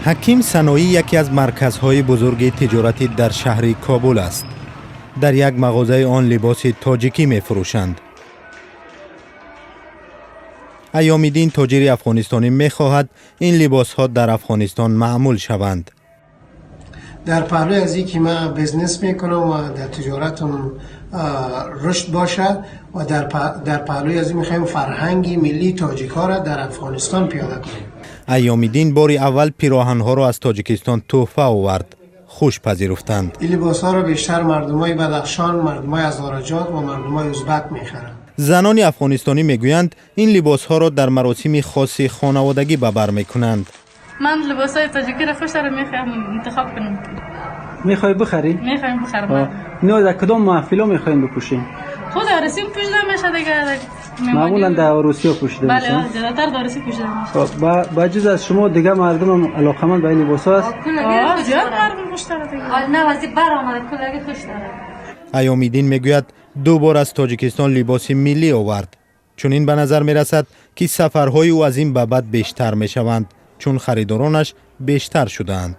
حکیم سنایی یکی از مرکزهای بزرگ تجارتی در شهر کابل است. در یک مغازه آن لباس تاجیکی می فروشند. ایامیدین تاجر افغانستانی می خواهد این لباس ها در افغانستان معمول شوند. در پهلوی از اینکه من بزنس میکنم و در تجارتم رشد باشد و در پهلوی از این میخوایم فرهنگی ملی تاجیک‌ها را در افغانستان پیاده کنیم. ایامیدین باری اول پیراهن‌ها را از تاجیکستان تحفه آورد. خوش پذیرفتند. این لباس‌ها را بیشتر مردمای بدخشان، مردمای هزارجات و مردمای ازبک میخرند. زنان افغانستانی میگویند این لباس‌ها را در مراسم خاص خانوادگی به بر میکنند. من لباسای تاجیکی را خوش دارم، میخوام انتخاب کنم. میخوای بخری؟ میخوام بخرم. نه در کدام محفلا میخواین بپوشین؟ خود عروسی پوشیده میشه دیگه. معمولا در عروسی پوشیده میشه. بله، زیادتر در عروسی پوشیده میشه. با جز از شما دیگه مردم هم علاقمند به این لباس هست؟ زیاد مردم خوش داره دیگه. نه واسه برآمده کلاگی خوش داره. ایامیدین میگوید دو بار از تاجیکستان لباس ملی آورد. چون این به نظر میرسد که سفرهای او از این به بعد بیشتر میشوند چون خریدارانش بیشتر شدند.